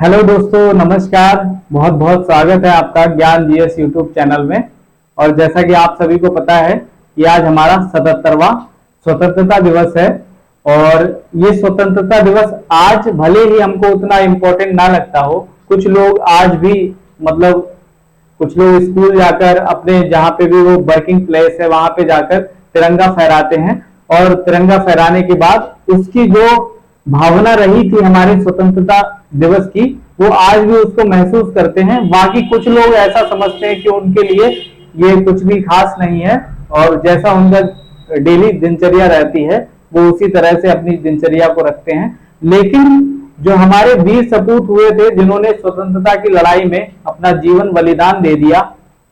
Hello दोस्तों, नमस्कार। बहुत बहुत स्वागत है आपका ज्ञान जीएस यूट्यूब चैनल में। और जैसा कि आप सभी को पता है कि आज हमारा 77वां स्वतंत्रता दिवस है। और ये स्वतंत्रता दिवस आज भले ही हमको उतना इम्पोर्टेंट ना लगता हो, कुछ लोग आज भी मतलब कुछ लोग स्कूल जाकर अपने जहाँ पे भी वो वर्किंग प्लेस है वहां पे जाकर तिरंगा फहराते हैं। और तिरंगा फहराने के बाद उसकी जो भावना रही थी हमारे स्वतंत्रता दिवस की, वो आज भी उसको महसूस करते हैं। बाकी कुछ लोग ऐसा समझते हैं कि उनके लिए ये कुछ भी खास नहीं है और जैसा उनका डेली दिनचर्या रहती है वो उसी तरह से अपनी दिनचर्या को रखते हैं। लेकिन जो हमारे वीर सपूत हुए थे, जिन्होंने स्वतंत्रता की लड़ाई में अपना जीवन बलिदान दे दिया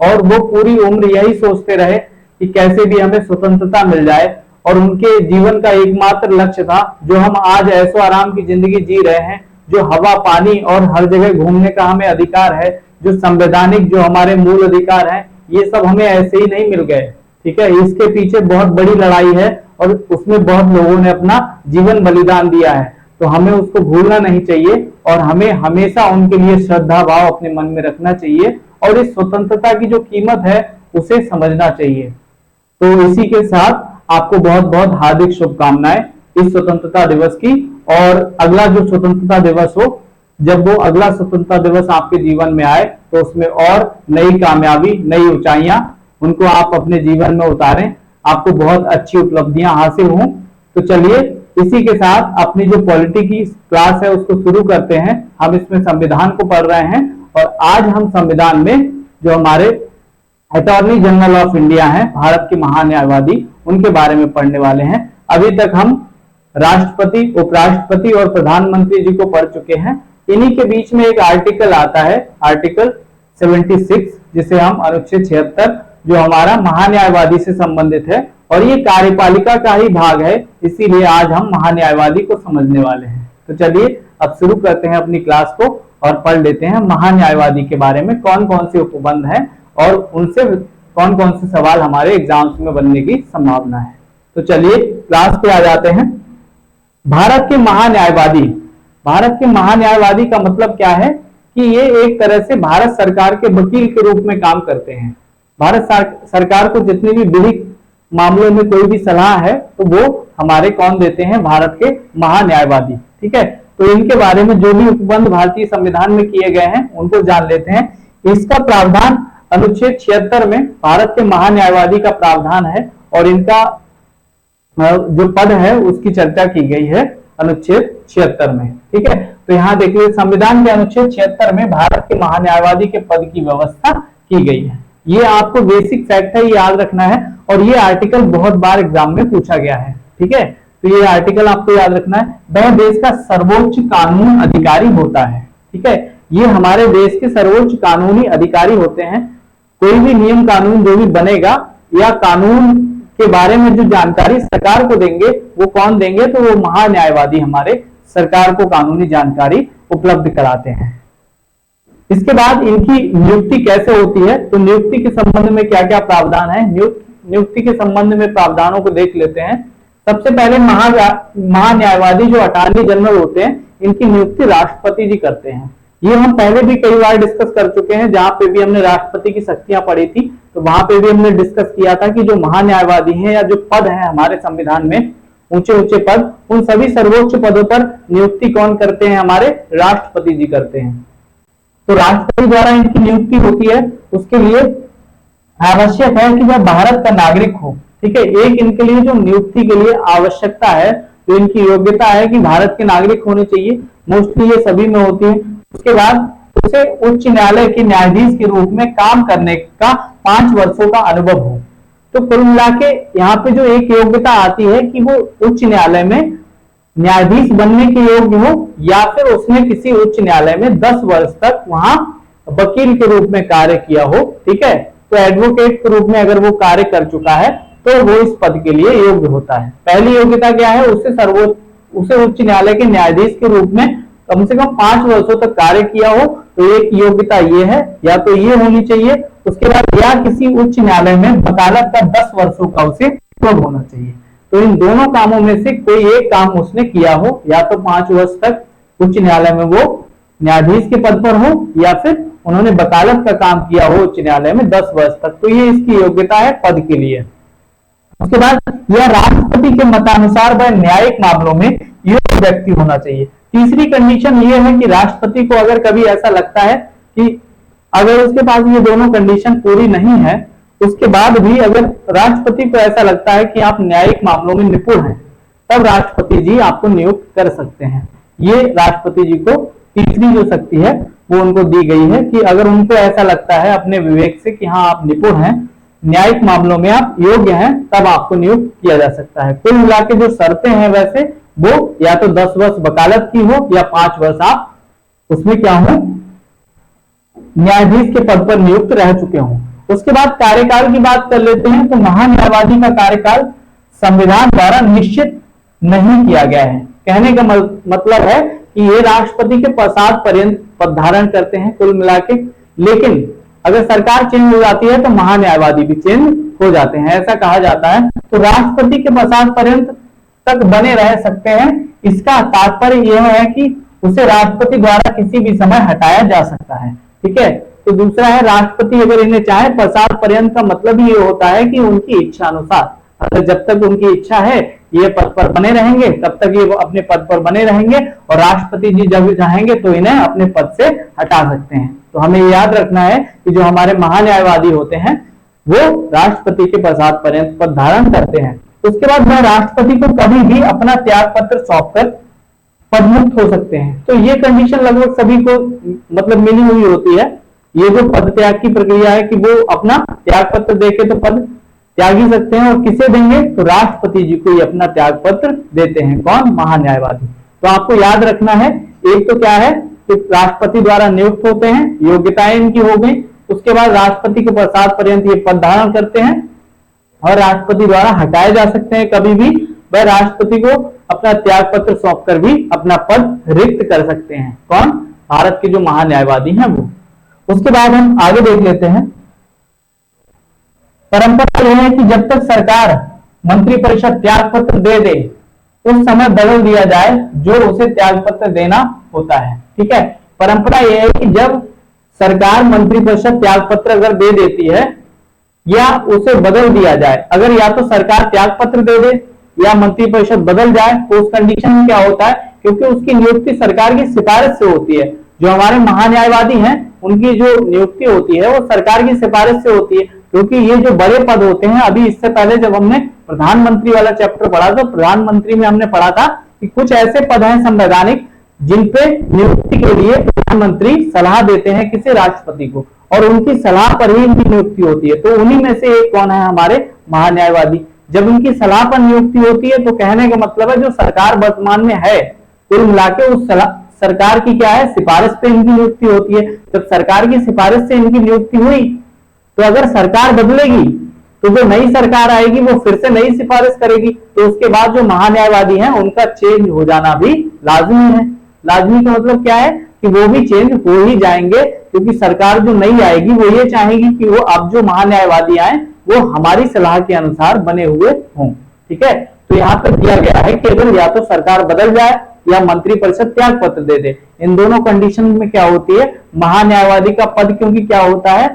और वो पूरी उम्र यही सोचते रहे कि कैसे भी हमें स्वतंत्रता मिल जाए, और उनके जीवन का एकमात्र लक्ष्य था जो हम आज ऐशो आराम की जिंदगी जी रहे हैं, जो हवा पानी और हर जगह घूमने का हमें अधिकार है, जो संवैधानिक जो हमारे मूल अधिकार हैं, ये सब हमें ऐसे ही नहीं मिल गए। ठीक है, इसके पीछे बहुत बड़ी लड़ाई है और उसमें बहुत लोगों ने अपना जीवन बलिदान दिया है। तो हमें उसको भूलना नहीं चाहिए और हमें हमेशा उनके लिए श्रद्धा भाव अपने मन में रखना चाहिए और इस स्वतंत्रता की जो कीमत है उसे समझना चाहिए। तो इसी के साथ आपको बहुत बहुत हार्दिक शुभकामनाएं इस स्वतंत्रता दिवस की। और अगला जो स्वतंत्रता दिवस हो, जब वो अगला स्वतंत्रता दिवस आपके जीवन में आए तो उसमें और नई कामयाबी, नई ऊंचाइयां उनको आप अपने जीवन में उतारें, आपको बहुत अच्छी उपलब्धियां हासिल हों। तो चलिए इसी के साथ अपनी जो पॉलिटी की क्लास है उसको शुरू करते हैं। हम इसमें संविधान को पढ़ रहे हैं और आज हम संविधान में जो हमारे अटॉर्नी जनरल ऑफ इंडिया है, भारत के महान्यायवादी, उनके बारे में पढ़ने वाले हैं। अभी तक हम राष्ट्रपति, उपराष्ट्रपति और प्रधानमंत्री जी को पढ़ चुके हैं। इन्हीं के बीच में एक आर्टिकल आता है, आर्टिकल 76, जिसे हम अनुच्छेद 76, जो हमारा महान्यायवादी से संबंधित है और ये कार्यपालिका का ही भाग है, इसीलिए आज हम महान्यायवादी को समझने वाले हैं। तो चलिए अब शुरू करते हैं अपनी क्लास को और पढ़ लेते हैं महान्यायवादी के बारे में कौन कौन से उपबंध हैं और उनसे कौन कौन से सवाल हमारे एग्जाम्स में बनने की संभावना है। तो चलिए क्लास पे आ जाते हैं। भारत के महान्यायवादी, भारत के महान्यायवादी का मतलब क्या है कि ये एक तरह से भारत सरकार के वकील के रूप में काम करते हैं। भारत सरकार को जितनी भी विधिक मामलों में कोई भी सलाह है तो वो हमारे कौन देते हैं, भारत के महान्यायवादी। ठीक है, तो इनके बारे में जो भी उपबंध भारतीय संविधान में किए गए हैं उनको जान लेते हैं। इसका प्रावधान अनुच्छेद 76 में भारत के महान्यायवादी का प्रावधान है और इनका जो पद है उसकी चर्चा की गई है अनुच्छेद 76 में। ठीक है, तो यहाँ देखिए संविधान के अनुच्छेद 76 में भारत के महान्यायवादी के पद की व्यवस्था की गई है। ये आपको बेसिक फैक्ट है, ये याद रखना है। और ये आर्टिकल बहुत बार एग्जाम में पूछा गया है। ठीक है, तो ये आर्टिकल आपको याद रखना है। वह देश का सर्वोच्च कानून अधिकारी होता है। ठीक है, ये हमारे देश के सर्वोच्च कानूनी अधिकारी होते हैं। कोई भी नियम कानून जो भी बनेगा या कानून के बारे में जो जानकारी सरकार को देंगे वो कौन देंगे, तो वो महान्यायवादी हमारे सरकार को कानूनी जानकारी उपलब्ध कराते हैं। इसके बाद इनकी नियुक्ति कैसे होती है, तो नियुक्ति के संबंध में क्या क्या प्रावधान है, नियुक्ति के संबंध में प्रावधानों को देख लेते हैं। सबसे पहले महान्यायवादी जो अटॉर्नी जनरल होते हैं, इनकी नियुक्ति राष्ट्रपति जी करते हैं। ये हम पहले भी कई बार डिस्कस कर चुके हैं, जहां पे भी हमने राष्ट्रपति की शक्तियां पढ़ी थी तो वहां पे भी हमने डिस्कस किया था कि जो महान्यायवादी हैं या जो पद हैं हमारे संविधान में, ऊंचे ऊंचे पद, उन सभी सर्वोच्च पदों पर नियुक्ति कौन करते हैं, हमारे राष्ट्रपति जी करते हैं। तो राष्ट्रपति द्वारा इनकी नियुक्ति होती है। उसके लिए आवश्यक है कि वह भारत का नागरिक हो। ठीक है, एक इनके लिए जो नियुक्ति के लिए आवश्यकता है, तो इनकी योग्यता है कि भारत के नागरिक होने चाहिए। मोस्टली ये सभी में होती है। उसके बाद उसे उच्च न्यायालय के न्यायाधीश के रूप में काम करने का 5 वर्षों का अनुभव हो। तो कुल मिला के यहाँ पे जो एक योग्यता आती है कि वो उच्च न्यायालय में न्यायाधीश बनने के योग्य हो या फिर उसने किसी उच्च न्यायालय में 10 वर्ष तक वहां वकील के रूप में कार्य किया हो। ठीक है, तो एडवोकेट के रूप में अगर वो कार्य कर चुका है तो वो इस पद के लिए योग्य होता है। पहली योग्यता क्या है, उसे उच्च न्यायालय के न्यायाधीश के रूप में कम से कम 5 वर्षों तक कार्य किया हो। तो एक योग्यता ये है, या तो ये होनी चाहिए। उसके बाद या किसी उच्च न्यायालय में वकालत का 10 वर्षों का उसे अनुभव होना चाहिए। तो इन दोनों कामों में से कोई एक काम उसने किया हो, या तो 5 वर्ष तक उच्च न्यायालय में वो न्यायाधीश के पद पर हो या फिर उन्होंने वकालत का काम किया हो उच्च न्यायालय में 10 वर्ष तक, तो ये इसकी योग्यता है पद के लिए। उसके बाद यह राष्ट्रपति के मतानुसार वह न्यायिक मामलों में योग्य व्यक्ति होना चाहिए। तीसरी कंडीशन ये है कि राष्ट्रपति को अगर कभी ऐसा लगता है कि अगर उसके पास ये दोनों कंडीशन पूरी नहीं है, उसके बाद भी अगर राष्ट्रपति को ऐसा लगता है कि आप न्यायिक मामलों में निपुण हैं, तब राष्ट्रपति जी आपको नियुक्त कर सकते हैं। ये राष्ट्रपति जी को तीसरी जो शक्ति है वो उनको दी गई है कि अगर उनको ऐसा लगता है अपने विवेक से कि हाँ आप निपुण हैं, न्यायिक मामलों में आप योग्य हैं, तब आपको नियुक्त किया जा सकता है। कुल मिला के जो शर्तें हैं वैसे वो या तो 10 वर्ष वकालत की हो या 5 वर्ष आप उसमें क्या हो, न्यायाधीश के पद पर नियुक्त रह चुके हों। उसके बाद कार्यकाल की बात कर लेते हैं। तो महान्यायवादी का कार्यकाल संविधान द्वारा निश्चित नहीं किया गया है। कहने का मतलब है कि ये राष्ट्रपति के पश्चात पर्यंत पद धारण करते हैं कुल मिला के, लेकिन अगर सरकार चेंज हो जाती है तो महान्यायवादी भी चेंज हो जाते हैं, ऐसा कहा जाता है। तो राष्ट्रपति के पश्चात पर्यंत तक बने रह सकते हैं। इसका तात्पर्य यह है कि उसे राष्ट्रपति द्वारा किसी भी समय हटाया जा सकता है। ठीक है। तो दूसरा है राष्ट्रपति अगर इन्हें चाहे पश्चात पर्यंत का मतलब ये होता है कि उनकी इच्छा अनुसार, अगर जब तक उनकी इच्छा है ये पद पर बने रहेंगे तब तक ये अपने पद पर बने रहेंगे, और राष्ट्रपति जी जब चाहेंगे तो इन्हें अपने पद से हटा सकते हैं। तो हमें याद रखना है कि जो हमारे महान्यायवादी होते हैं वो राष्ट्रपति के पश्चात पर्यंत पद धारण करते हैं। उसके बाद वह राष्ट्रपति को कभी भी अपना त्याग पत्र सौंपकर पदमुक्त हो सकते हैं। तो ये कंडीशन लगभग सभी को मतलब मिली हुई होती है। ये जो पद त्याग की प्रक्रिया है कि वो अपना त्याग पत्र देके तो पद त्याग ही सकते हैं, और किसे देंगे तो राष्ट्रपति जी को ही अपना त्याग पत्र देते हैं। कौन? महान्यायवादी। तो आपको याद रखना है, एक तो क्या है कि राष्ट्रपति द्वारा नियुक्त होते हैं, योग्यताएं इनकी हो गई। उसके बाद राष्ट्रपति के पश्चात पर्यंत ये पद धारण करते हैं और राष्ट्रपति द्वारा हटाए जा सकते हैं कभी भी। वह राष्ट्रपति को अपना त्याग पत्र सौंपकर भी अपना पद रिक्त कर सकते हैं। कौन? भारत के जो महान्यायवादी हैं वो। उसके बाद हम आगे देख लेते हैं। परंपरा यह है कि जब तक सरकार मंत्रिपरिषद त्याग पत्र दे दे उस समय बदल दिया जाए जो उसे त्याग पत्र देना होता है। ठीक है। परंपरा यह है कि जब सरकार मंत्रिपरिषद त्याग पत्र अगर दे देती है या उसे बदल दिया जाए, अगर या तो सरकार त्याग पत्र दे दे या मंत्रिपरिषद बदल जाए, तो उस कंडीशन में क्या होता है, क्योंकि उसकी नियुक्ति सरकार की सिफारिश से होती है। जो हमारे महान्यायवादी हैं उनकी जो नियुक्ति होती है वो सरकार की सिफारिश से होती है, क्योंकि ये जो बड़े पद होते हैं, अभी इससे पहले जब हमने प्रधानमंत्री वाला चैप्टर पढ़ा तो प्रधानमंत्री में हमने पढ़ा था कि कुछ ऐसे पद हैं संवैधानिक जिन पे नियुक्ति के लिए प्रधानमंत्री सलाह देते हैं किसी राष्ट्रपति को, और उनकी सलाह पर ही इनकी नियुक्ति होती है। तो उन्हीं में से एक कौन है? हमारे महान्यायवादी। जब उनकी सलाह पर नियुक्ति होती है तो कहने का मतलब है जो सरकार वर्तमान में है कुल मिला के उस सरकार की क्या है, सिफारिश पे इनकी नियुक्ति होती है। जब सरकार की सिफारिश से इनकी नियुक्ति हुई तो अगर सरकार बदलेगी तो जो नई सरकार आएगी वो फिर से नई सिफारिश करेगी, तो उसके बाद जो महान्यायवादी हैं उनका चेंज हो जाना भी लाजमी है। लाजमी का मतलब क्या है कि वो भी चेंज हो ही जाएंगे, क्योंकि सरकार जो नई आएगी वो ये चाहेगी कि वो अब जो महान्यायवादी आए वो हमारी सलाह के अनुसार बने हुए हों। ठीक है। तो यहाँ पर दिया गया है कि अगर या तो सरकार बदल जाए या मंत्रिपरिषद त्याग पत्र दे दे, इन दोनों कंडीशन में क्या होती है, महान्यायवादी का पद, क्योंकि क्या होता है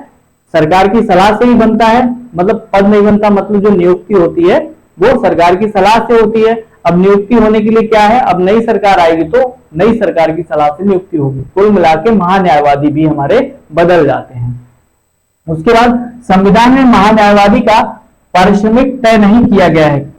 सरकार की सलाह से ही बनता है, मतलब पद नहीं बनता, मतलब जो नियुक्ति होती है वो सरकार की सलाह से होती है। अब नियुक्ति होने के लिए क्या है, अब नई सरकार आएगी तो नई सरकार की सलाह से नियुक्ति होगी। कुल मिला के महान्यायवादी भी हमारे बदल जाते हैं। उसके बाद संविधान में महान्यायवादी का पारिश्रमिक तय नहीं किया गया है।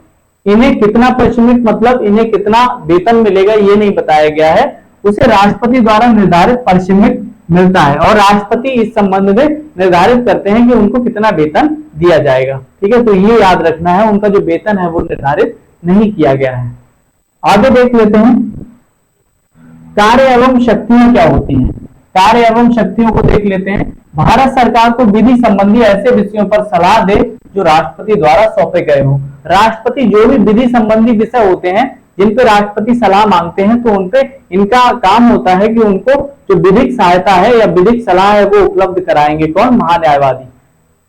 इन्हें कितना पारिश्रमिक मतलब इन्हें कितना वेतन मिलेगा ये नहीं बताया गया है, उसे राष्ट्रपति द्वारा निर्धारित पारिश्रमिक मिलता है, और राष्ट्रपति इस संबंध में निर्धारित करते हैं कि उनको कितना वेतन दिया जाएगा। ठीक है। तो ये याद रखना है, उनका जो वेतन है वो निर्धारित नहीं किया गया है। आगे देख लेते हैं कार्य एवं शक्तियां क्या होती हैं। कार्य एवं शक्तियों को देख लेते हैं। भारत सरकार को विधि संबंधी ऐसे विषयों पर सलाह दे जो राष्ट्रपति द्वारा सौंपे गए हो। राष्ट्रपति जो भी विधि संबंधी विषय होते हैं जिन पे राष्ट्रपति सलाह मांगते हैं, तो उनपे इनका काम होता है कि उनको जो विधिक सहायता है या विधिक सलाह है वो उपलब्ध कराएंगे। कौन? महान्यायवादी।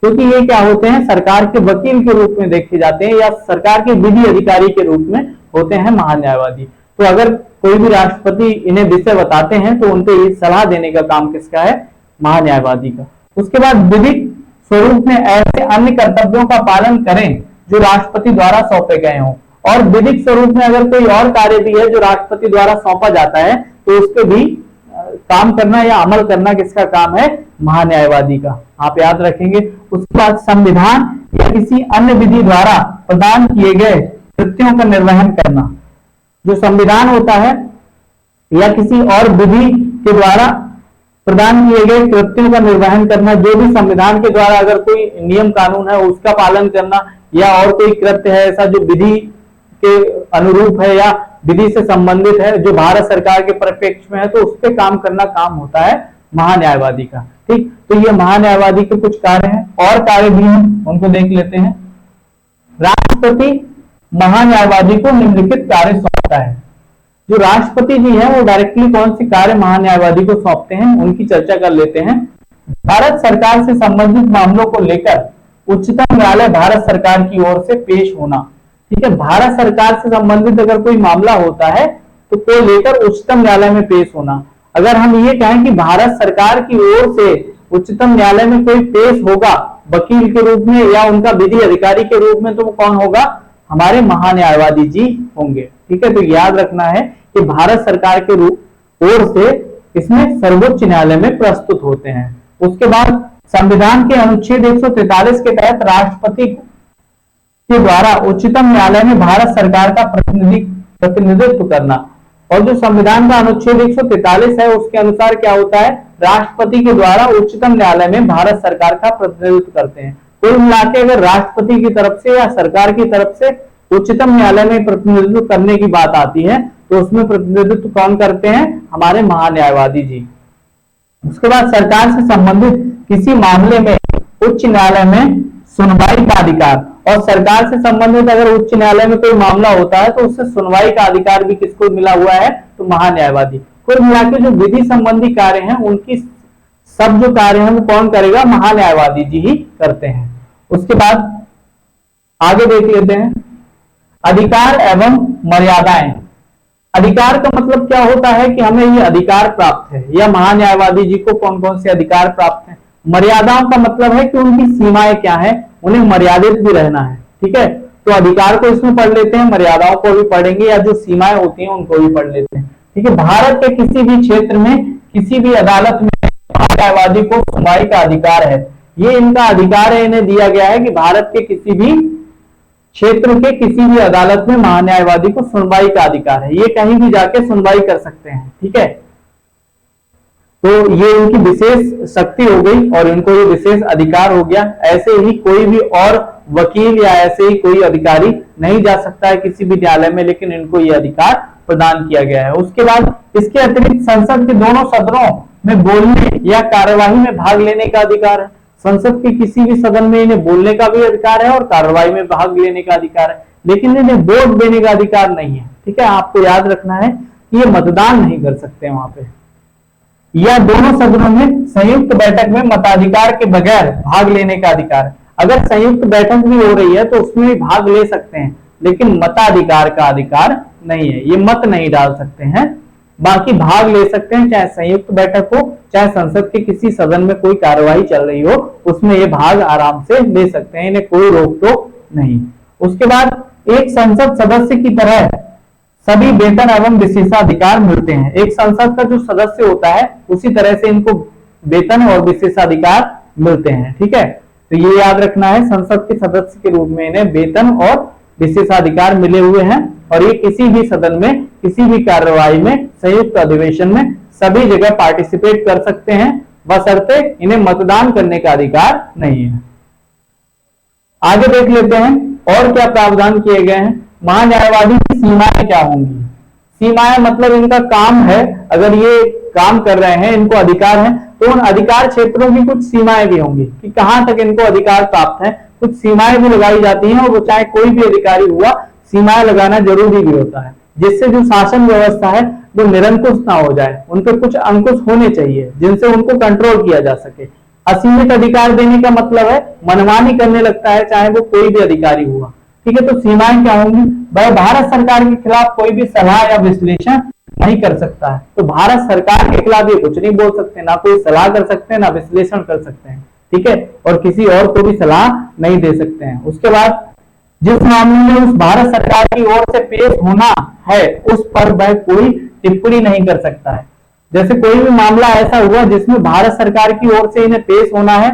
क्योंकि ये क्या होते हैं, सरकार के वकील के रूप में देखे जाते हैं या सरकार के विधि अधिकारी के रूप में होते हैं महान्यायवादी। तो अगर कोई भी राष्ट्रपति इन्हें विषय बताते हैं तो उनको ये सलाह देने का काम किसका है? महान्यायवादी का। उसके बाद विधिक स्वरूप में ऐसे अन्य कर्तव्यों का पालन करें जो राष्ट्रपति द्वारा सौंपे गए हों। और विधिक स्वरूप में अगर कोई और कार्य भी है जो राष्ट्रपति द्वारा सौंपा जाता है तो उस पर भी काम करना या अमल करना किसका काम है? महान्यायवादी का। आप याद रखेंगे। उसके बाद संविधान या किसी अन्य विधि द्वारा प्रदान किए गए कृत्यों का निर्वहन करना। जो संविधान होता है या किसी और विधि के द्वारा प्रदान किए गए कृत्यों का निर्वहन करना, जो भी संविधान के द्वारा अगर कोई नियम कानून है उसका पालन करना, या और कोई कृत्य है ऐसा जो विधि के अनुरूप है या विधि से संबंधित है जो भारत सरकार के परिप्रेक्ष्य में है, तो उस पर काम करना काम होता है महान्यायवादी का। ठीक, तो ये महान्यायवादी के कुछ कार्य हैं। और कार्य भी हैं, उनको देख लेते हैं। राष्ट्रपति महान्यायवादी को निम्नलिखित कार्य सौंपता है। जो राष्ट्रपति जी हैं वो डायरेक्टली कौन से कार्य महान्यायवादी को सौंपते हैं उनकी चर्चा कर लेते हैं। भारत सरकार से संबंधित मामलों को लेकर उच्चतम न्यायालय भारत सरकार की ओर से पेश होना। ठीक है, भारत सरकार से संबंधित अगर कोई मामला होता है तो को लेकर उच्चतम न्यायालय में पेश होना। अगर हम ये कहें कि भारत सरकार की ओर से उच्चतम न्यायालय में कोई पेश होगा वकील के रूप में या उनका विधि अधिकारी के रूप में, तो वो कौन होगा? हमारे महान्यायवादी जी होंगे। ठीक है, तो याद रखना है कि भारत सरकार के ओर से इसमें सर्वोच्च न्यायालय में प्रस्तुत होते हैं। उसके बाद संविधान के अनुच्छेद 143 के तहत राष्ट्रपति के द्वारा उच्चतम न्यायालय में भारत सरकार का प्रतिनिधित्व करना। और जो संविधान का अनुच्छेद 143 है उसके अनुसार क्या होता है? राष्ट्रपति के द्वारा उच्चतम न्यायालय में भारत सरकार का प्रतिनिधित्व करते हैं। कुल मिलाकर अगर राष्ट्रपति की तरफ से या सरकार की तरफ से उच्चतम न्यायालय में प्रतिनिधित्व करने की बात आती है तो उसमें प्रतिनिधित्व कौन करते हैं? हमारे महान्यायवादी जी। उसके बाद सरकार से संबंधित किसी मामले में उच्च न्यायालय में सुनवाई का अधिकार। और सरकार से संबंधित अगर उच्च न्यायालय में कोई मामला होता है तो उससे सुनवाई का अधिकार भी किसको मिला हुआ है? तो महान्यायवादी। कुल मिलाकर जो विधि संबंधी कार्य हैं उनकी सब जो कार्य हैं वो कौन करेगा? महान्यायवादी जी ही करते हैं। उसके बाद आगे देख लेते हैं अधिकार एवं मर्यादाएं। अधिकार का मतलब क्या होता है कि हमें ये अधिकार प्राप्त है, या महान्यायवादी जी को कौन कौन से अधिकार प्राप्त है। मर्यादाओं का मतलब है कि उनकी सीमाएं क्या है, उन्हें मर्यादित भी रहना है। ठीक है, तो अधिकार को इसमें पढ़ लेते हैं, मर्यादाओं को भी पढ़ेंगे, या जो सीमाएं होती हैं उनको भी पढ़ लेते हैं। ठीक है, भारत के किसी भी क्षेत्र में किसी भी अदालत में महान्यायवादी को सुनवाई का अधिकार है। ये इनका अधिकार है, इन्हें दिया गया है कि भारत के किसी भी क्षेत्र के किसी भी अदालत में महान्यायवादी को सुनवाई का अधिकार है। ये कहीं भी जाके सुनवाई कर सकते हैं। ठीक है, तो ये इनकी विशेष शक्ति हो गई और इनको ये विशेष अधिकार हो गया। ऐसे ही कोई भी और वकील या ऐसे ही कोई अधिकारी नहीं जा सकता है किसी भी न्यायालय में, लेकिन इनको ये अधिकार प्रदान किया गया है। उसके बाद इसके अतिरिक्त संसद के दोनों सदनों में बोलने या कार्यवाही में भाग लेने का अधिकार है। संसद के किसी भी सदन में इन्हें बोलने का भी अधिकार है और कार्रवाई में भाग लेने का अधिकार है, लेकिन इन्हें वोट देने का अधिकार नहीं है। ठीक है, आपको याद रखना है कि ये मतदान नहीं कर सकते वहां पे, या दोनों सदनों में संयुक्त बैठक में मताधिकार के बगैर भाग लेने का अधिकार है। अगर संयुक्त बैठक भी हो रही है तो उसमें भी भाग ले सकते हैं, लेकिन मताधिकार का अधिकार नहीं है। ये मत नहीं डाल सकते हैं, बाकी भाग ले सकते हैं, चाहे संयुक्त बैठक हो चाहे संसद के किसी सदन में कोई कार्यवाही चल रही हो, उसमें ये भाग आराम से ले सकते हैं, इन्हें कोई रोक टोक नहीं। उसके बाद एक संसद सदस्य की तरह सभी वेतन एवं विशेषाधिकार मिलते हैं। एक संसद का जो सदस्य होता है उसी तरह से इनको वेतन और विशेषाधिकार मिलते हैं। ठीक है, तो ये याद रखना है, संसद के सदस्य के रूप में इन्हें वेतन और विशेषाधिकार मिले हुए हैं, और ये किसी भी सदन में किसी भी कार्यवाही में संयुक्त अधिवेशन में सभी जगह पार्टिसिपेट कर सकते हैं, बशर्ते इन्हें मतदान करने का अधिकार नहीं है। आगे देख लेते हैं और क्या प्रावधान किए गए हैं। महान्यायवादी की सीमाएं क्या होंगी? सीमाएं मतलब इनका काम है, अगर ये काम कर रहे हैं, इनको अधिकार है, तो उन अधिकार क्षेत्रों की कुछ सीमाएं भी होंगी कि कहां तक इनको अधिकार प्राप्त है। कुछ सीमाएं भी लगाई जाती हैं, और वो चाहे कोई भी अधिकारी हुआ, सीमाएं लगाना जरूरी भी होता है, जिससे जो शासन व्यवस्था है वो निरंकुश ना हो जाए। उन पर कुछ अंकुश होने चाहिए जिनसे उनको कंट्रोल किया जा सके। असीमित अधिकार देने का मतलब है मनमानी करने लगता है चाहे वो कोई भी अधिकारी हुआ। ठीक है, तो सीमाएं क्या होंगी? वह भारत सरकार के खिलाफ कोई भी सलाह या विश्लेषण नहीं कर सकता है। तो भारत सरकार के खिलाफ ये कुछ नहीं बोल सकते, ना कोई सलाह कर सकते हैं, ना विश्लेषण कर सकते हैं, ठीक है, और किसी और को भी सलाह नहीं दे सकते हैं। उसके बाद जिस मामले में उस भारत सरकार की ओर से पेश होना है उस पर वह कोई टिप्पणी नहीं कर सकता है। जैसे कोई भी मामला ऐसा हुआ जिसमें भारत सरकार की ओर से इन्हें पेश होना है,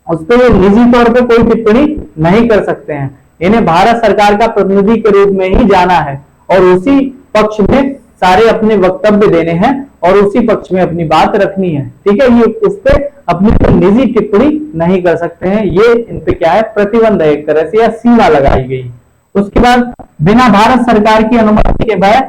उस पर ये निजी तौर पे कोई टिप्पणी नहीं कर सकते हैं। इन्हें भारत सरकार का प्रतिनिधि के रूप में ही जाना है और उसी पक्ष में सारे अपने वक्तव्य देने हैं और उसी पक्ष में अपनी बात रखनी है, ठीक है। ये उस पर अपनी निजी टिप्पणी नहीं कर सकते हैं। ये इन पे क्या है? प्रतिबंध है एक तरह से, या सीमा लगाई गई। उसके बाद बिना भारत सरकार की अनुमति के वह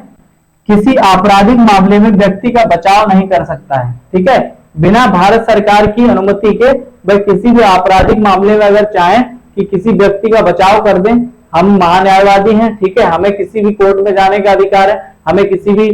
किसी आपराधिक मामले में व्यक्ति का बचाव नहीं कर सकता है, ठीक है। बिना भारत सरकार की अनुमति के वह किसी भी आपराधिक मामले में अगर चाहें कि किसी व्यक्ति का बचाव कर दें, हम महान्यायवादी हैं, ठीक है, हमें किसी भी कोर्ट में जाने का अधिकार है, हमें किसी भी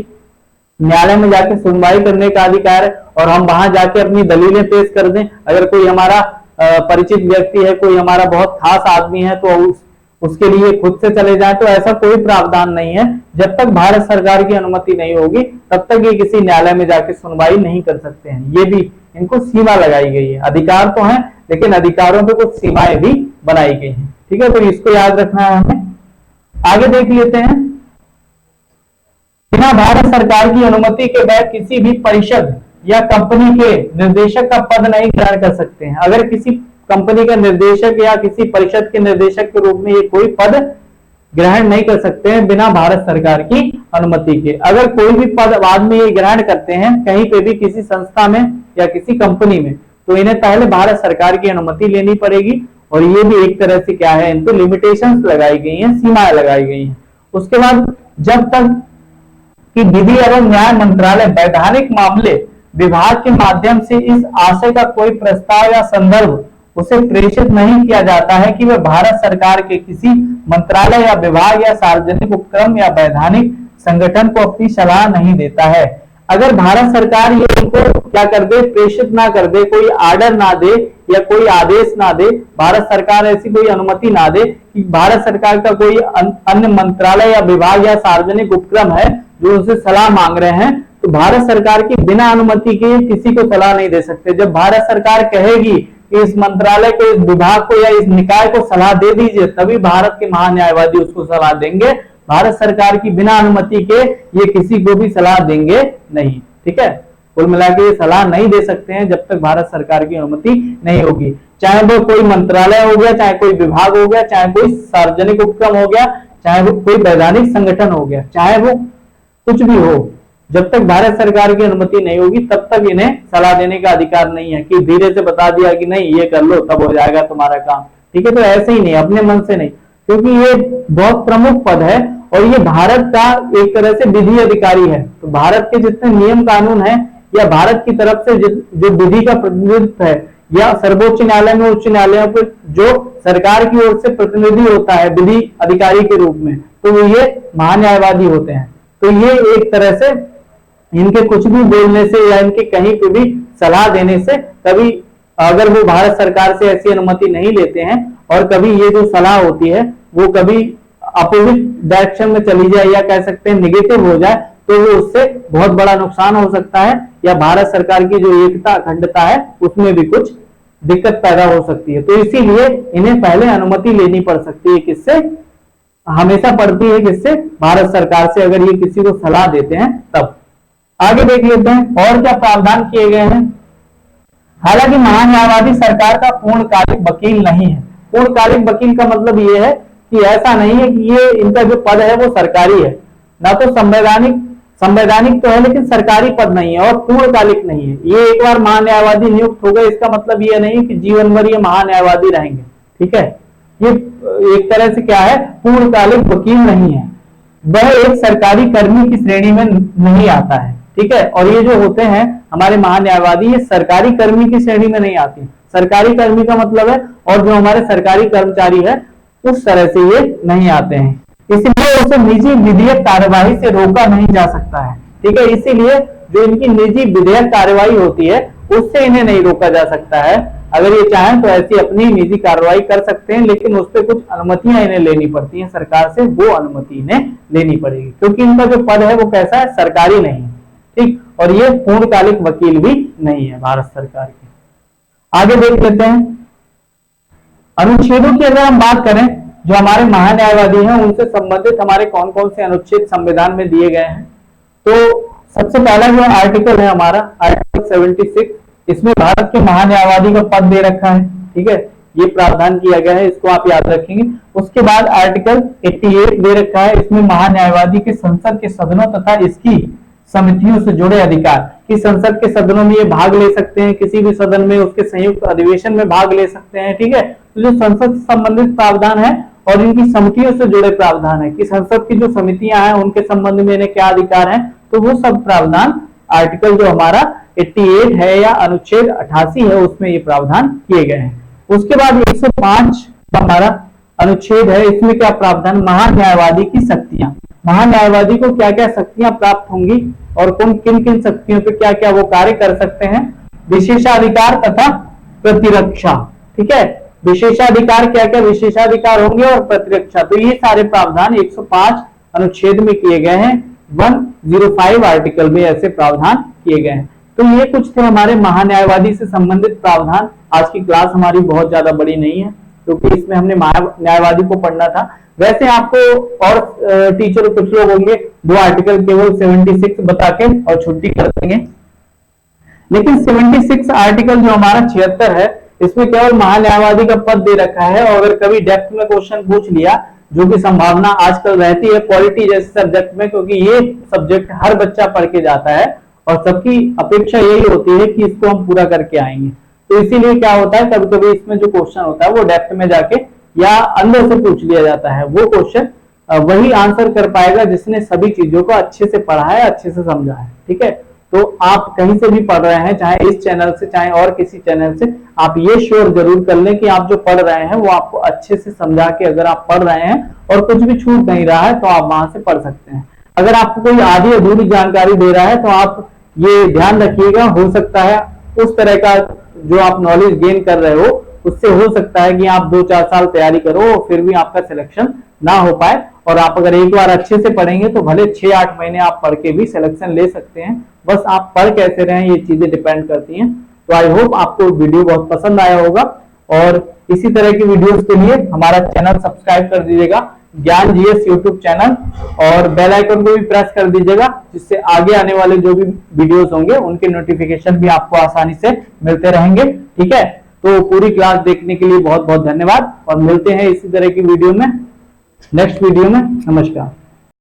न्यायालय में जाके सुनवाई करने का अधिकार है और हम वहां जाके अपनी दलीलें पेश कर दें। अगर कोई हमारा परिचित व्यक्ति है, कोई हमारा बहुत खास आदमी है, तो उसके लिए खुद से चले जाए, तो ऐसा कोई प्रावधान नहीं है। जब तक भारत सरकार की अनुमति नहीं होगी तब तक ये किसी न्यायालय में जाके सुनवाई नहीं कर सकते हैं। ये भी इनको सीमा लगाई गई है। अधिकार तो है लेकिन अधिकारों पे कुछ सीमाएं भी बनाई गई हैं, ठीक है, तो इसको याद रखना है हमें। आगे देख लेते हैं। बिना भारत सरकार की अनुमति के वह किसी भी परिषद या कंपनी के निर्देशक का पद नहीं ग्रहण कर सकते हैं। अगर किसी कंपनी का निर्देशक या किसी परिषद के निर्देशक के रूप में ये कोई पद ग्रहण नहीं कर सकते हैं बिना भारत सरकार की अनुमति के। अगर कोई भी पद बाद में ये ग्रहण करते हैं कहीं पे भी, किसी संस्था में या किसी कंपनी में, तो इन्हें पहले भारत सरकार की अनुमति लेनी पड़ेगी। और ये भी एक तरह से क्या है, इनको लिमिटेशंस लगाई गई हैं, सीमाएं लगाई गई हैं। उसके बाद जब तक कि विधि एवं न्याय मंत्रालय वैधानिक मामले विभाग के माध्यम से इस आशय का कोई प्रस्ताव या संदर्भ उसे प्रेषित नहीं किया जाता है कि वह भारत सरकार के किसी मंत्रालय या विभाग या सार्वजनिक उपक्रम या वैधानिक संगठन को अपनी सलाह नहीं देता है। अगर भारत सरकार ये उनको क्या कर दे, प्रेषित ना कर दे, कोई आर्डर ना दे या कोई आदेश ना दे, भारत सरकार ऐसी कोई अनुमति ना दे कि भारत सरकार का कोई अन्य मंत्रालय या विभाग या सार्वजनिक उपक्रम है जो उनसे सलाह मांग रहे हैं, तो भारत सरकार की बिना अनुमति के किसी को सलाह नहीं दे सकते। जब भारत सरकार कहेगी कि इस मंत्रालय को, इस विभाग को या इस निकाय को सलाह दे दीजिए, तभी भारत के महान्यायवादी उसको सलाह देंगे। भारत सरकार की बिना अनुमति के ये किसी को भी सलाह देंगे नहीं, ठीक है। कुल मिलाकर ये सलाह नहीं दे सकते हैं जब तक भारत सरकार की अनुमति नहीं होगी। चाहे वो कोई मंत्रालय हो गया, चाहे कोई विभाग हो गया, चाहे कोई सार्वजनिक उपक्रम हो गया, चाहे वो कोई वैधानिक संगठन हो गया, चाहे वो कुछ भी हो, जब तक भारत सरकार की अनुमति नहीं होगी तब तक इन्हें सलाह देने का अधिकार नहीं है कि धीरे से बता दिया कि नहीं ये कर लो तब हो जाएगा तुम्हारा काम, ठीक है। तो ऐसे ही नहीं, अपने मन से नहीं, क्योंकि ये बहुत प्रमुख पद है और ये भारत का एक तरह से विधि अधिकारी है। तो भारत के जितने नियम कानून है या भारत की तरफ से जो विधि का प्रतिनिधित्व है, या सर्वोच्च न्यायालय में, उच्च न्यायालयों पर जो सरकार की ओर से प्रतिनिधि होता है विधि अधिकारी के रूप में, तो वो ये महान्यायवादी होते हैं। तो ये एक तरह से इनके कुछ भी बोलने से या इनके कहीं पे भी सलाह देने से, कभी अगर वो भारत सरकार से ऐसी अनुमति नहीं लेते हैं और कभी ये जो सलाह होती है वो कभी अपोजिट डायरेक्शन में चली जाए या कह सकते हैं निगेटिव हो जाए, तो वो उससे बहुत बड़ा नुकसान हो सकता है, या भारत सरकार की जो एकता अखंडता है उसमें भी कुछ दिक्कत पैदा हो सकती है। तो इसीलिए इन्हें पहले अनुमति लेनी पड़ सकती है, किससे? हमेशा पड़ती है, किससे? भारत सरकार से, अगर ये किसी को सलाह देते हैं तब। आगे देख लेते हैं और क्या प्रावधान किए गए हैं। हालांकि महान्यायवादी सरकार का पूर्णकालिक वकील नहीं है। पूर्णकालिक वकील का मतलब ये है कि ऐसा नहीं है कि ये इनका जो पद है वो सरकारी है, ना तो संवैधानिक तो है लेकिन सरकारी पद नहीं है और पूर्णकालिक नहीं है। ये एक बार महान्यायवादी नियुक्त हो गए इसका मतलब ये नहीं कि जीवन भर ये महान्यायवादी रहेंगे, ठीक है। ये एक तरह से क्या है, पूर्णकालिक वकील नहीं है, वह एक सरकारी कर्मी की श्रेणी में नहीं आता है, ठीक है। और ये जो होते हैं हमारे महान्यायवादी, ये सरकारी कर्मी की श्रेणी में नहीं आती। सरकारी कर्मी का मतलब है, और जो हमारे सरकारी कर्मचारी है उस तरह से ये नहीं आते हैं, इसलिए उसे निजी विधेयक कार्यवाही से रोका नहीं जा सकता है, ठीक है। इसीलिए जो इनकी निजी विधेयक कार्यवाही होती है उससे इन्हें नहीं रोका जा सकता है। अगर ये चाहें तो ऐसी अपनी निजी कार्रवाई कर सकते हैं, लेकिन उस पर कुछ अनुमतियां इन्हें लेनी पड़ती हैं सरकार से, वो अनुमति इन्हें लेनी पड़ेगी, क्योंकि इनका जो पद है वो कैसा है, सरकारी नहीं है, ठीक। और ये पूर्णकालिक वकील भी नहीं है भारत सरकार के। आगे देख लेते हैं अनुच्छेदों की अगर हम बात करें, जो हमारे महान्यायवादी हैं उनसे संबंधित हमारे कौन कौन से अनुच्छेद संविधान में दिए गए हैं। तो सबसे पहला जो आर्टिकल है हमारा आर्टिकल 76, इसमें भारत के महान्यायवादी का पद दे रखा है, ठीक है, ये प्रावधान किया गया है, इसको आप याद रखेंगे। उसके बाद आर्टिकल 88 दे रखा है, इसमें महान्यायवादी के संसद के सदनों तथा इसकी समितियों से जुड़े अधिकार, कि संसद के सदनों में ये भाग ले सकते हैं, किसी भी सदन में उसके संयुक्त अधिवेशन में भाग ले सकते हैं, ठीक है। तो जो संसद से संबंधित प्रावधान है और इनकी समितियों से जुड़े प्रावधान है कि संसद की जो समितियां हैं उनके संबंध में इन्हें क्या अधिकार है, तो वो सब प्रावधान आर्टिकल जो हमारा 88 है या अनुच्छेद 88 है उसमें ये प्रावधान किए गए हैं। उसके बाद 105 हमारा अनुच्छेद है, इसमें क्या प्रावधान, महान्यायवादी की शक्तियां, महान्यायवादी को क्या क्या शक्तियां प्राप्त होंगी और कौन किन किन शक्तियों पे क्या क्या वो कार्य कर सकते हैं। विशेषाधिकार तथा प्रतिरक्षा, ठीक है, विशेषाधिकार क्या क्या विशेषाधिकार होंगे और प्रतिरक्षा, तो ये सारे प्रावधान 105 अनुच्छेद में किए गए हैं। 105 आर्टिकल में ऐसे प्रावधान किए गए हैं। तो ये कुछ थे हमारे महान्यायवादी से संबंधित प्रावधान। आज की क्लास हमारी बहुत ज्यादा बड़ी नहीं है क्योंकि इसमें हमने न्यायवादी को पढ़ना था। वैसे आपको और टीचर कुछ लोग होंगे दो आर्टिकल केवल 76 बता के और छुट्टी कर देंगे, लेकिन 76 आर्टिकल जो हमारा 76 है इसमें केवल महान्यायवादी का पद दे रखा है। और अगर कभी डेप्थ में क्वेश्चन पूछ लिया, जो कि संभावना आजकल रहती है पॉलिटी जैसे सब्जेक्ट में, क्योंकि ये सब्जेक्ट हर बच्चा पढ़ के जाता है और सबकी अपेक्षा यही होती है कि इसको हम पूरा करके आएंगे। तो इसीलिए क्या होता है, कभी कभी इसमें जो क्वेश्चन होता है वो डेप्थ में जाके या अंदर से पूछ लिया जाता है। वो क्वेश्चन वही आंसर कर पाएगा जिसने सभी चीजों को अच्छे से पढ़ा है, अच्छे से समझा है, ठीक है। तो आप कहीं से भी पढ़ रहे हैं, चाहे इस चैनल से चाहे और किसी चैनल से, आप ये श्योर जरूर कर लें कि आप जो पढ़ रहे हैं वो आपको अच्छे से समझा के अगर आप पढ़ रहे हैं और कुछ भी छूट नहीं रहा है तो आप वहां से पढ़ सकते हैं। अगर आपको कोई आधी अधूरी जानकारी दे रहा है तो आप ये ध्यान रखिएगा, हो सकता है उस तरह का जो आप नॉलेज गेन कर रहे हो उससे हो सकता है कि आप 2-4 साल तैयारी करो फिर भी आपका सिलेक्शन ना हो पाए। और आप अगर एक बार अच्छे से पढ़ेंगे तो भले 6-8 महीने आप पढ़ के भी सिलेक्शन ले सकते हैं। बस आप पढ़ कैसे रहे ये चीजें डिपेंड करती हैं। तो आई होप आपको वीडियो बहुत पसंद आया होगा और इसी तरह की वीडियोस के लिए हमारा चैनल सब्सक्राइब कर दीजिएगा, ज्ञान जीएस यूट्यूब चैनल, और बेल आइकन को भी प्रेस कर दीजिएगा जिससे आगे आने वाले जो भी वीडियोस होंगे उनके नोटिफिकेशन भी आपको आसानी से मिलते रहेंगे, ठीक है। तो पूरी क्लास देखने के लिए बहुत बहुत धन्यवाद और मिलते हैं इसी तरह की वीडियो में नेक्स्ट वीडियो में। नमस्कार।